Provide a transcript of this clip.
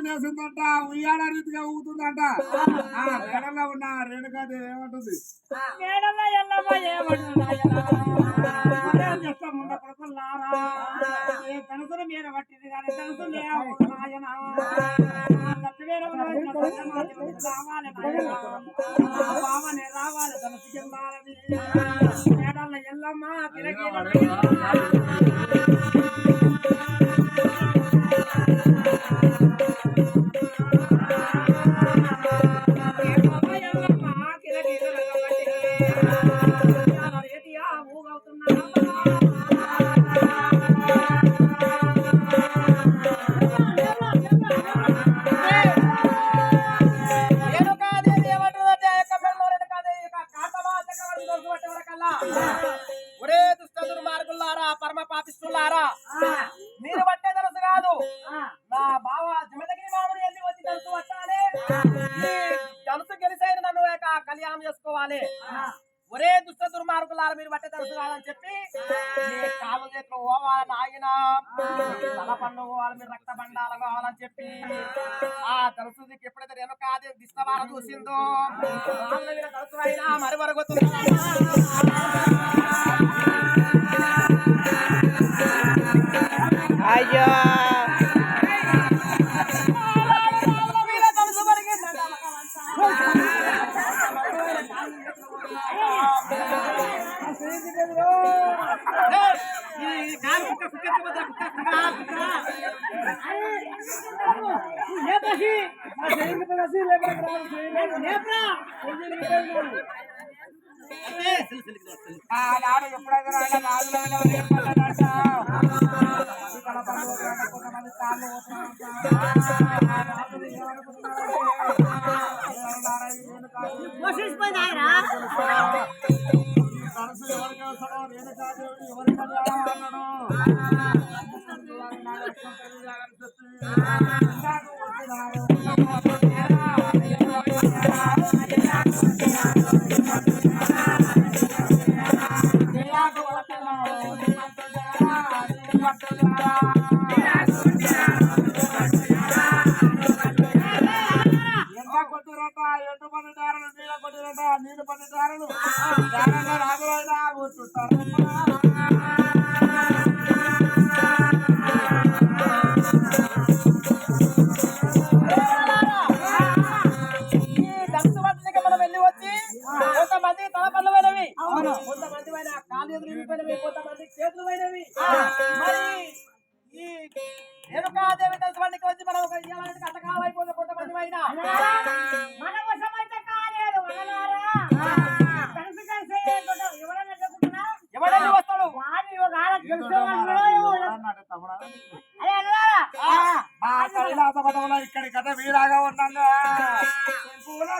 వేసిందంట ఉయ్యాల రీతిగా ఊగుతుందంట. మేడల్లో ఉన్న రేణుకాది ఏమంటుంది? మేడల్లో ఎల్లమ్మ ముందు కొడుకులారా తనుసులు మీద పట్టింది కానీ తనుసు నాయన రావాలి రావాలి తనసుకి వెళ్ళాలని మేడల్లో ఎల్లమ్మ ఒరే దుష్ట దుర్మార్గులారా పరమ పాపిస్తులారా మీరు పట్టే తెలుసు కాదు నా బావ జమదగిరి బాబుని వెళ్ళి వచ్చి తెలుసు పట్టాలి తెలుసు గెలిసేది నన్ను కళ్యాణం చేసుకోవాలి. ఒరే దుష్ట దుర్మార్గులారా మీరు పట్టే తెలుసు కాదని చెప్పి కాలు చేతులు పోవాలి నాయన తల పండు పోవాలి మీరు రక్త బండాలు కావాలని చెప్పి ఆ తెలుసుకి ఎప్పుడైతే నేను కాదు దిష్టవార చూసిందో తెలుసు అయినా మరి వరగొతుంది. అయ్యో ఆనాడు ఎప్పుడైతే కొంతమంది కాళ్ళు మనసు ఎవరికి వస్తాడో రేణుకాదేవి ఎవరికి అన్నాడు ఎండు పన్నెండు నీళ్ళ కొట్టిరట నీళ్ళు పన్నెండు రాజులైనా కూర్చుంటారు. మనం వెళ్ళి వచ్చి కొంతమంది తల పనులు పోయినవి కొంతమంది పైన కాలు ఎదురు కొంతమంది చేతులు పోయినవి. మరి ఈ రేణుకాదేవి తెలుసువాడికి వచ్చి మనం అట్ట కావైపోతే కొంతమంది పైన ఎవడని వస్తాడు ఇక్కడి కథ వీరాగా ఉన్నాను